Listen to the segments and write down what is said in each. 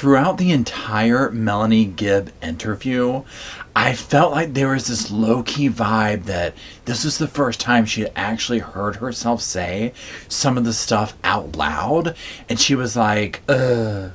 throughout the entire Melanie Gibb interview, I felt like there was this low-key vibe that this was the first time she had actually heard herself say some of the stuff out loud. And she was like, I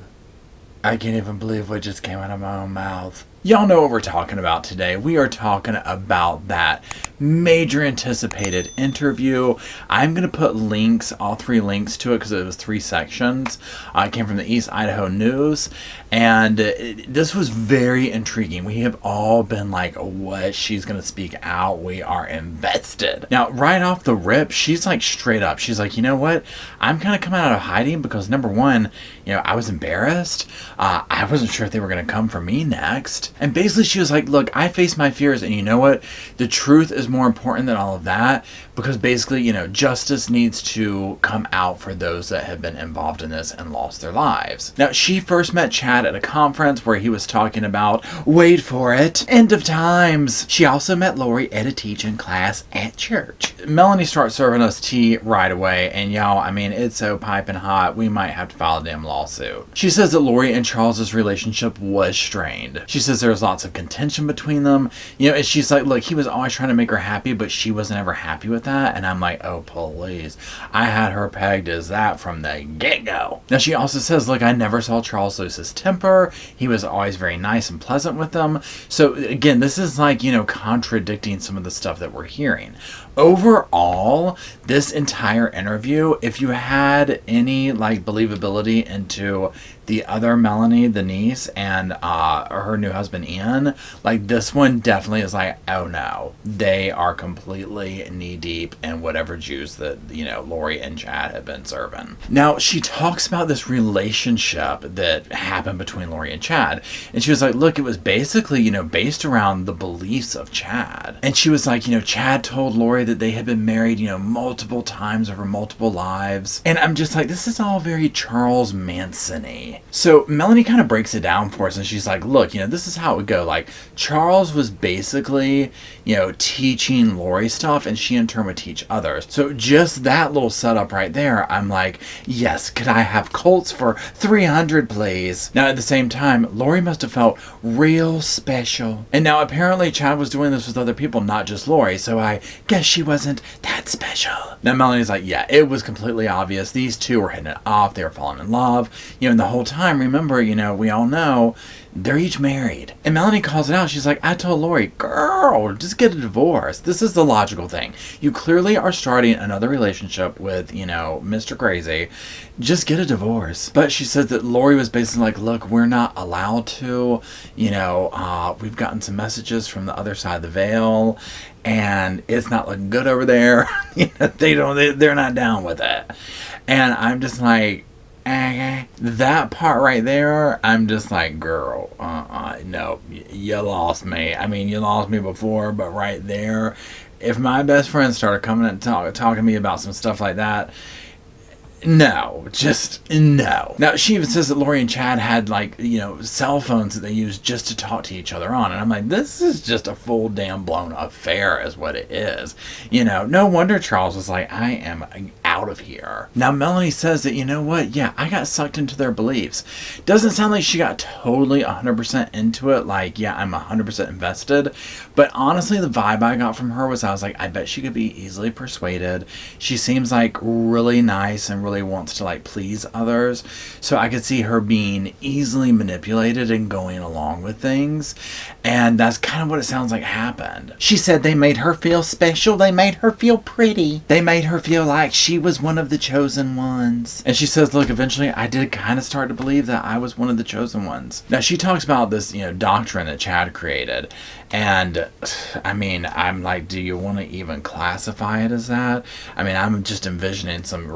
can't even believe what just came out of my own mouth. Y'all know what we're talking about today. We are talking about that major anticipated interview. I'm going to put links, all 3 links to it, because it was 3 sections. It came from the East Idaho News, and this was very intriguing. We have all been like, what? She's going to speak out. We are invested. Now, right off the rip, she's like straight up. She's like, you know what? I'm kind of coming out of hiding because, number one, I was embarrassed. I wasn't sure if they were going to come for me next. And basically she was like, look, I face my fears, and you know what? The truth is more important than all of that, because basically, justice needs to come out for those that have been involved in this and lost their lives. Now, she first met Chad at a conference where he was talking about, wait for it, end of times. She also met Lori at a teaching class at church. Melanie starts serving us tea right away, and y'all, it's so piping hot, we might have to file a damn lawsuit. She says that Lori and Charles's relationship was strained. She says there's lots of contention between them. And she's like, look, he was always trying to make her happy, but she wasn't ever happy with that. And I'm like, oh, please. I had her pegged as that from the get-go. Now, she also says, look, I never saw Charles lose his temper. He was always very nice and pleasant with them. So, again, this is like, contradicting some of the stuff that we're hearing. Overall, this entire interview, if you had any, believability into the other Melanie, the niece, and her new husband, Ian, this one definitely is like, oh no, they are completely knee-deep in whatever juice that, Lori and Chad have been serving. Now, she talks about this relationship that happened between Lori and Chad, and she was like, look, it was basically, based around the beliefs of Chad. And she was like, Chad told Lori that they had been married, multiple times over multiple lives. And I'm just like, this is all very Charles Manson-y. So Melanie kind of breaks it down for us, and she's like, look, this is how it would go. Charles was basically, teaching Lori stuff, and she in turn would teach others. So just that little setup right there, I'm like, yes, could I have Colts for 300, please? Now, at the same time, Lori must have felt real special. And now, apparently, Chad was doing this with other people, not just Lori, so I guess she wasn't that special. Now, Melanie's like, yeah, it was completely obvious. These two were hitting it off. They were falling in love. And the whole time, remember, we all know they're each married. And Melanie calls it out. She's like, I told Lori, girl, just get a divorce. This is the logical thing. You clearly are starting another relationship with, Mr. Crazy. Just get a divorce. But she said that Lori was basically like, look, we're not allowed to. We've gotten some messages from the other side of the veil, and it's not looking good over there. They're not down with it. And I'm just like, that part right there, I'm just like, girl, no, you lost me. You lost me before, but right there, if my best friend started coming and talking to me about some stuff like that, no, just no. Now, she even says that Lori and Chad had, cell phones that they used just to talk to each other on. And I'm like, this is just a full damn blown affair is what it is. No wonder Charles was like, I am out of here. Now, Melanie says that, yeah, I got sucked into their beliefs. Doesn't sound like she got totally 100% into it. Yeah, I'm 100% invested. But honestly, the vibe I got from her was, I was like, I bet she could be easily persuaded. She seems like really nice and really wants to please others, so I could see her being easily manipulated and going along with things, and that's kind of what it sounds like happened. She said they made her feel special, they made her feel pretty, they made her feel like she was one of the chosen ones. And she says, look, eventually I did kind of start to believe that I was one of the chosen ones. Now, she talks about this doctrine that Chad created, and I'm like, do you want to even classify it as that? I'm just envisioning some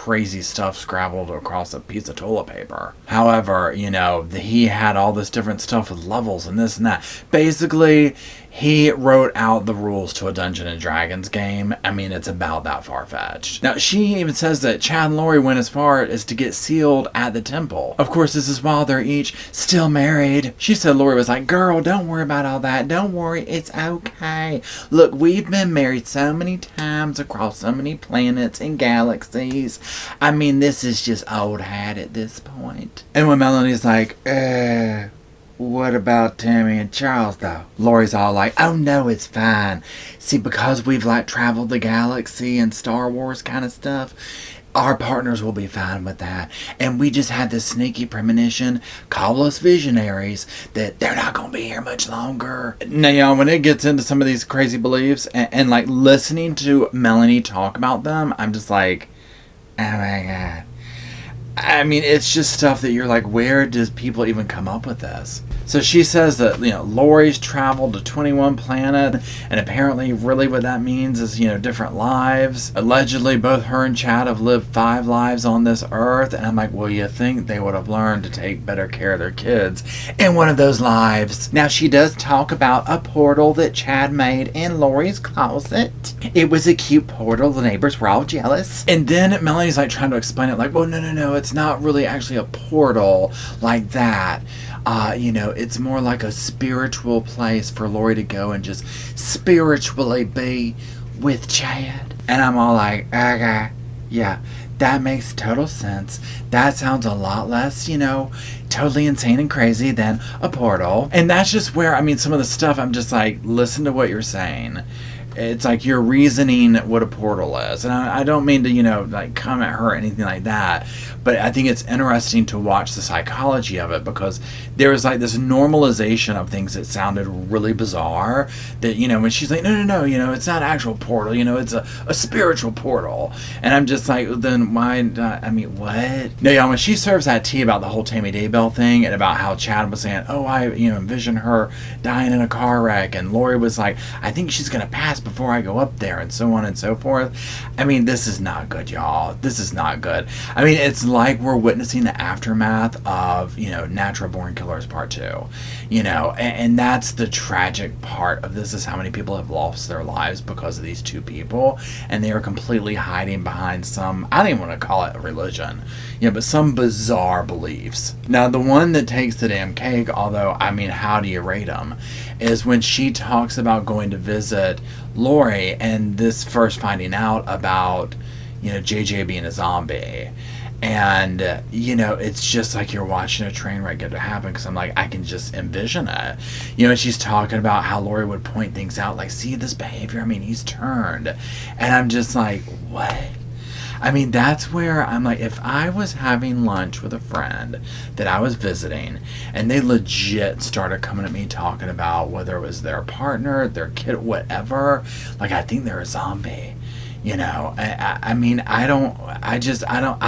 crazy stuff scrabbled across a piece of toilet paper. However, he had all this different stuff with levels and this and that. Basically, He wrote out the rules to a Dungeons and Dragons game. I mean, it's about that far-fetched. Now, she even says that Chad and Lori went as far as to get sealed at the temple. Of course, this is while they're each still married. She said Lori was like, girl, don't worry about all that. Don't worry, it's okay. Look, we've been married so many times across so many planets and galaxies. I mean, this is just old hat at this point. And when Melanie's like, what about Tammy and Charles, though? Lori's all like, oh, no, it's fine. See, because we've, like, traveled the galaxy and Star Wars kind of stuff, our partners will be fine with that. And we just had this sneaky premonition, call us visionaries, that they're not going to be here much longer. Now, y'all, when it gets into some of these crazy beliefs and like, listening to Melanie talk about them, I'm just like, oh, my God. I mean, it's just stuff that you're like, where does people even come up with this? So she says that, Lori's traveled to 21 planets, and apparently really what that means is, different lives. Allegedly, both her and Chad have lived 5 lives on this earth, and I'm like, well, you think they would have learned to take better care of their kids in one of those lives. Now, she does talk about a portal that Chad made in Lori's closet. It was a cute portal. The neighbors were all jealous. And then Melanie's like trying to explain it like, well, no, it's not really actually a portal like that. It's more like a spiritual place for Lori to go and just spiritually be with Chad. And I'm all like, okay, yeah, that makes total sense. That sounds a lot less, totally insane and crazy than a portal. And that's just where, some of the stuff, I'm just like, listen to what you're saying. It's like you're reasoning what a portal is. And I don't mean to, come at her or anything like that. But I think it's interesting to watch the psychology of it, because there was like this normalization of things that sounded really bizarre. That, when she's like, no, it's not an actual portal. It's a spiritual portal. And I'm just like, then why, what? No, when she serves that tea about the whole Tammy Daybell thing and about how Chad was saying, oh, I, envision her dying in a car wreck. And Lori was like, I think she's going to pass before I go up there, and so on and so forth. This is not good, y'all. This is not good. It's like we're witnessing the aftermath of, Natural Born Killers Part 2. And that's the tragic part of this, is how many people have lost their lives because of these 2 people, and they are completely hiding behind some, I don't even want to call it a religion, but some bizarre beliefs. Now, the one that takes the damn cake, although, how do you rate them, is when she talks about going to visit Lori and this first finding out about, JJ being a zombie. And, it's just like you're watching a train wreck get to happen, because I'm like, I can just envision it. And she's talking about how Lori would point things out, like, see this behavior? He's turned. And I'm just like, what? That's where I'm like, if I was having lunch with a friend that I was visiting, and they legit started coming at me talking about whether it was their partner, their kid, whatever, like, I think they're a zombie. I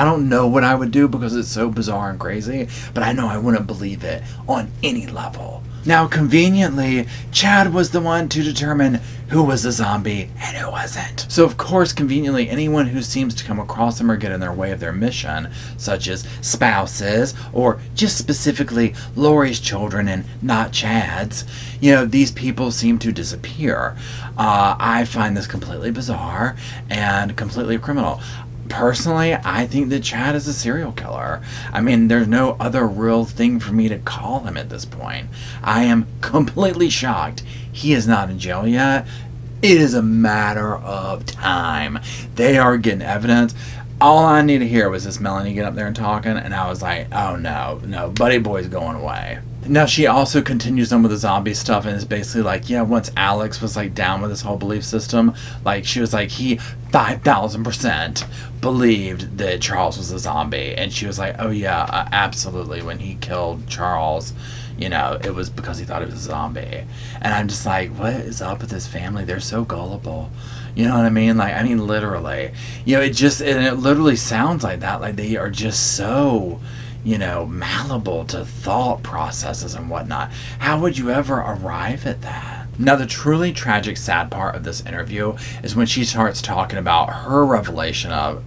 don't know what I would do, because it's so bizarre and crazy, but I know I wouldn't believe it on any level. Now, conveniently, Chad was the one to determine who was a zombie and who wasn't. So, of course, conveniently, anyone who seems to come across them or get in their way of their mission, such as spouses, or just specifically Lori's children and not Chad's, these people seem to disappear. I find this completely bizarre and completely criminal. Personally, I think that Chad is a serial killer. There's no other real thing for me to call him at this point. I am completely shocked he is not in jail yet. It is a matter of time. They are getting evidence. All I need to hear was this Melanie get up there and talking, and I was like, oh no, Buddy Boy's going away. Now, she also continues on with the zombie stuff, and is basically like, once Alex was like down with this whole belief system, like, she was like, he 5,000% believed that Charles was a zombie. And she was like, oh yeah, absolutely. When he killed Charles, it was because he thought he was a zombie. And I'm just like, what is up with this family? They're so gullible. You know what I mean? Literally. It literally sounds like that. Like, they are just so, malleable to thought processes and whatnot. How would you ever arrive at that? Now, the truly tragic, sad part of this interview is when she starts talking about her revelation of,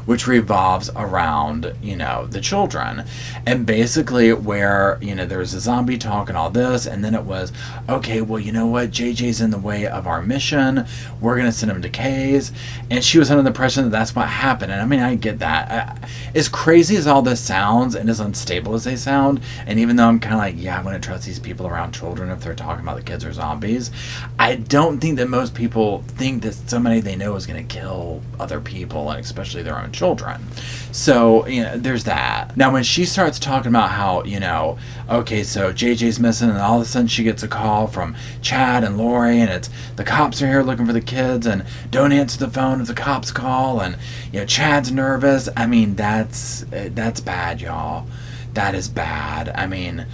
which revolves around, the children. And basically where, there's a zombie talk and all this, and then it was, okay, well, you know what? JJ's in the way of our mission. We're going to send him to K's. And she was under the impression that that's what happened. And I mean, I get that. As crazy as all this sounds and as unstable as they sound, and even though I'm kind of like, yeah, I wouldn't trust these people around children if they're talking about the kids are zombies, I don't think that most people think that somebody they know is going to kill other people, and especially their own children. So, there's that. Now, when she starts talking about how, okay, so JJ's missing, and all of a sudden she gets a call from Chad and Lori, and it's, the cops are here looking for the kids, and don't answer the phone if the cops call, and, Chad's nervous. I mean, that's bad, y'all. That is bad. I mean,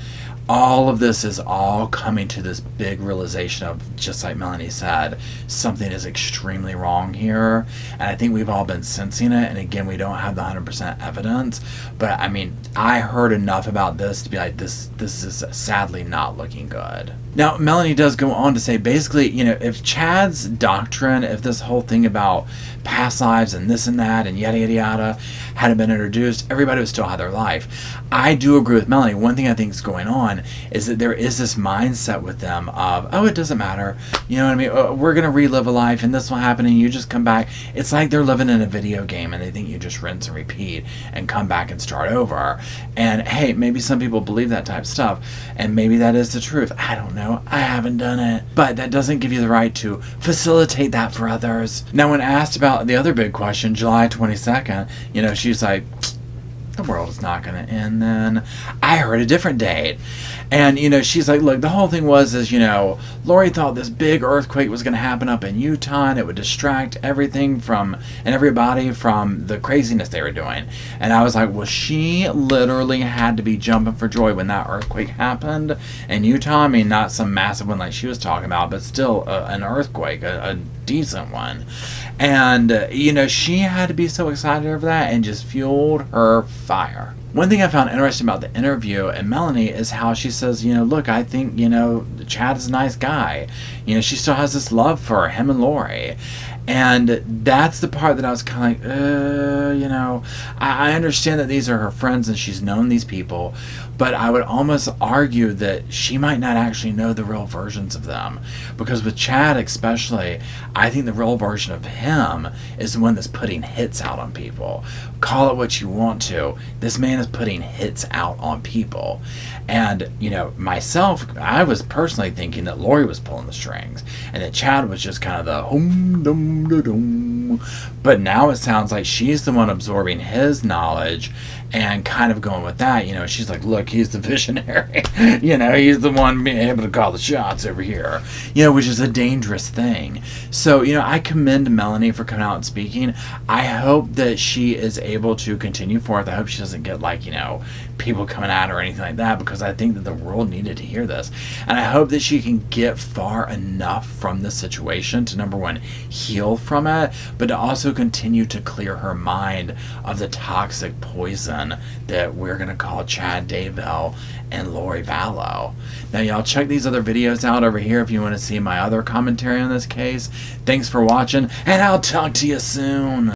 all of this is all coming to this big realization of, just like Melanie said, something is extremely wrong here. And I think we've all been sensing it. And again, we don't have the 100% evidence. But I mean, I heard enough about this to be like, this is sadly not looking good. Now, Melanie does go on to say, basically, if Chad's doctrine, if this whole thing about past lives and this and that and yada, yada, yada hadn't been introduced, everybody would still have their life. I do agree with Melanie. One thing I think is going on is that there is this mindset with them of, oh, it doesn't matter. You know what I mean? We're going to relive a life and this will happen and you just come back. It's like they're living in a video game and they think you just rinse and repeat and come back and start over. And hey, maybe some people believe that type of stuff and maybe that is the truth. I don't know. I haven't done it. But that doesn't give you the right to facilitate that for others. Now, when asked about the other big question, July 22nd, she's like, the world is not going to end then. I heard a different date. And, she's like, look, the whole thing was, Lori thought this big earthquake was going to happen up in Utah and it would distract everything and everybody from the craziness they were doing. And I was like, well, she literally had to be jumping for joy when that earthquake happened in Utah. I mean, not some massive one like she was talking about, but still an earthquake, a decent one. And, she had to be so excited over that and just fueled her fire. One thing I found interesting about the interview and Melanie is how she says, look, I think, Chad is a nice guy. She still has this love for him and Lori. And that's the part that I was kind of like, I understand that these are her friends and she's known these people, but I would almost argue that she might not actually know the real versions of them. Because with Chad especially, I think the real version of him is the one that's putting hits out on people. Call it what you want to. This man is putting hits out on people. And, myself, I was personally thinking that Lori was pulling the strings and that Chad was just kind of the hum dum da dum. But now it sounds like she's the one absorbing his knowledge and kind of going with that. She's like, look, he's the visionary. He's the one being able to call the shots over here, which is a dangerous thing. So, I commend Melanie for coming out and speaking. I hope that she is able to continue forth. I hope she doesn't get people coming at her or anything like that, because I think that the world needed to hear this. And I hope that she can get far enough from this situation to, number one, heal from it, but to also continue to clear her mind of the toxic poison that we're going to call Chad Daybell and Lori Vallow. Now, y'all check these other videos out over here if you want to see my other commentary on this case. Thanks for watching, and I'll talk to you soon.